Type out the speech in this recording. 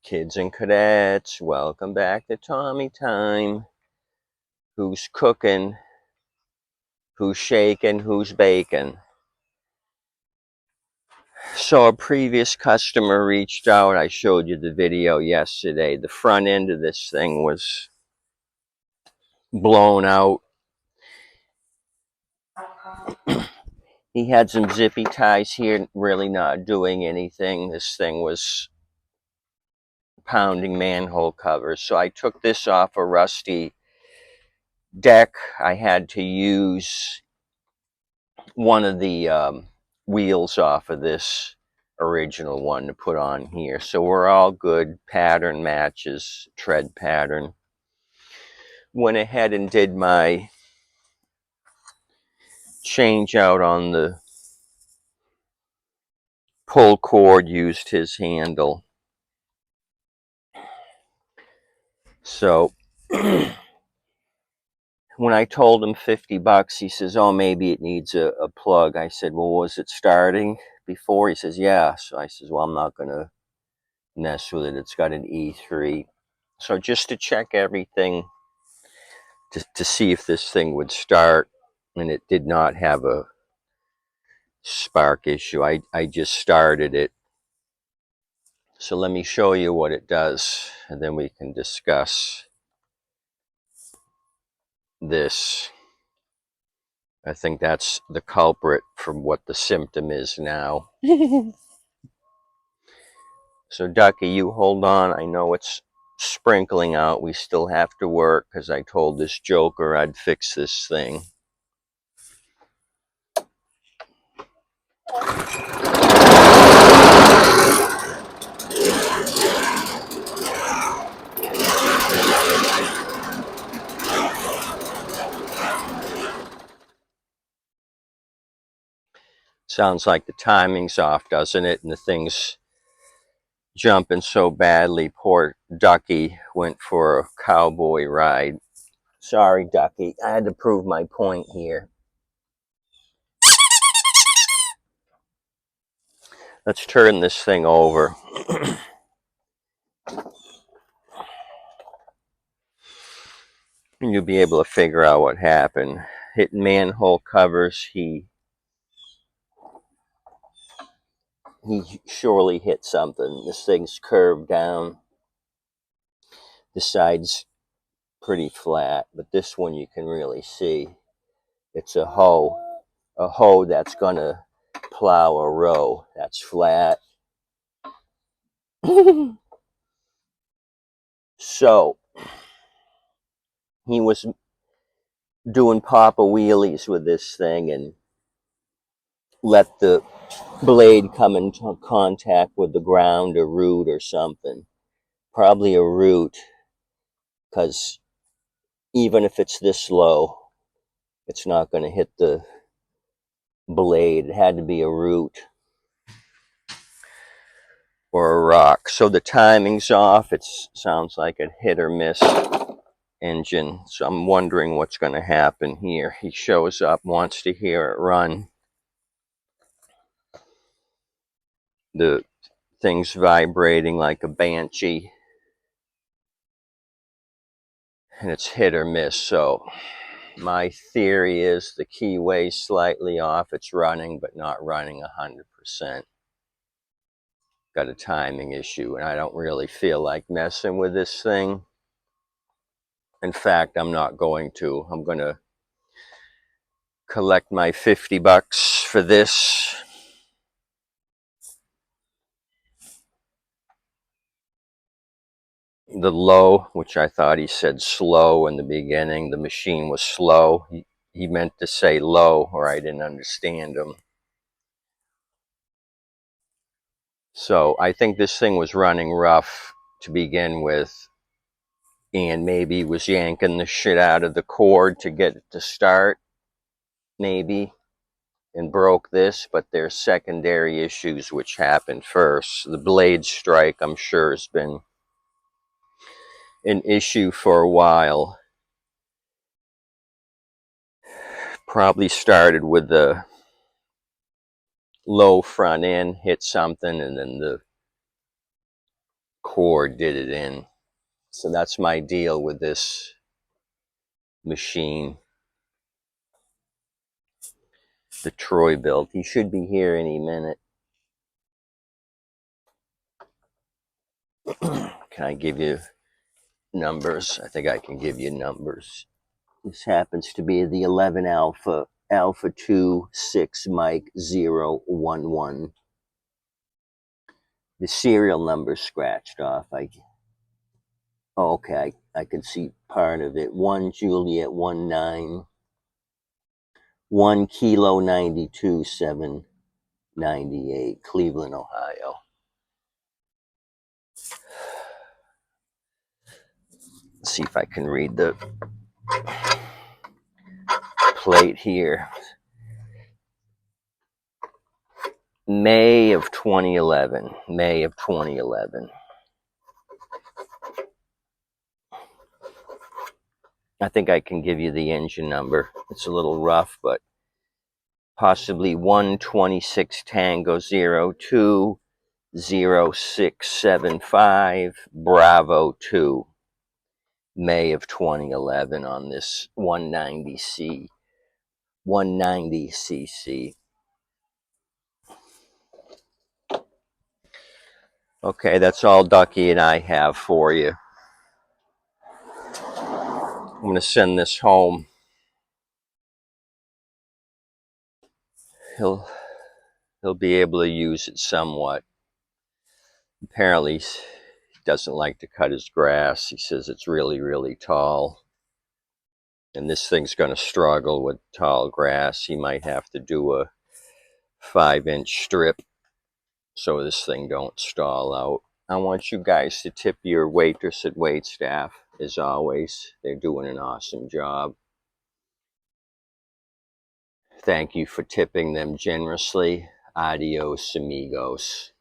Kids and cadets, welcome back to Tommy Time. Who's cooking? Who's shaking? Who's baking? So a previous customer reached out. I showed you the video yesterday. The front end of this thing was blown out. He had some zippy ties here, really not doing anything. This thing was pounding manhole covers. So I took this off a rusty deck. I had to use one of the wheels off of this original one to put on here. So we're all good. Pattern matches, tread pattern. Went ahead and did my change out on the pull cord, used his handle. So when I told him $50, he says, oh, maybe it needs a plug. I said, well, was it starting before? He says, yeah. So I says, well, I'm not going to mess with it. It's got an E3. So just to check everything, to see if this thing would start, and it did not have a spark issue. I just started it. So let me show you what it does, and then we can discuss this. I think that's the culprit from what the symptom is now. So Ducky, you hold on. I know it's sprinkling out. We still have to work because I told this joker I'd fix this thing. Sounds like the timing's off, doesn't it? And the thing's jumping so badly. Poor Ducky went for a cowboy ride. Sorry, Ducky. I had to prove my point here. Let's turn this thing over. And you'll be able to figure out what happened. Hitting manhole covers, he surely hit something. This thing's curved down. The side's pretty flat, but this one you can really see. It's a hoe that's gonna plow a row. That's flat. So he was doing papa wheelies with this thing and let the blade come into contact with the ground, a root or something. Probably a root, because even if it's this low, it's not going to hit the blade. It had to be a root or a rock. So the timing's off. It sounds like a hit or miss engine. So I'm wondering what's going to happen here. He shows up, wants to hear it run. The thing's vibrating like a banshee. And it's hit or miss. So my theory is the keyway's slightly off. It's running, but not running 100%. Got a timing issue, and I don't really feel like messing with this thing. In fact, I'm not going to. I'm going to collect my $50 for this. The low, which I thought he said slow in the beginning, the machine was slow. He meant to say low, or I didn't understand him. So I think this thing was running rough to begin with, and maybe was yanking the shit out of the cord to get it to start, maybe, and broke this. But there's secondary issues which happened first. The blade strike, I'm sure, has been an issue for a while. Probably started with the low front end, hit something, and then the cord did it in. So that's my deal with this machine. The Troy-Bilt. He should be here any minute. Can I give you numbers? I think I can give you numbers. This happens to be the 11 Alpha, Alpha 2, 6 Mike 0, 1, 1. The serial number scratched off. Okay, I can see part of it. 1 Juliet 1 9, 1 Kilo 92 7 98, Cleveland, Ohio. Let's see if I can read the plate here. May of 2011. May of 2011. I think I can give you the engine number. It's a little rough, but possibly 126 Tango 02 0675 Bravo 2. May of 2011 on this 190cc. Okay, that's all Ducky and I have for you. I'm going to send this home. He'll be able to use it somewhat. Apparently, he doesn't like to cut his grass. He says it's really, really tall. And this thing's going to struggle with tall grass. He might have to do a 5-inch strip so this thing don't stall out. I want you guys to tip your waitress at waitstaff, as always. They're doing an awesome job. Thank you for tipping them generously. Adios, amigos.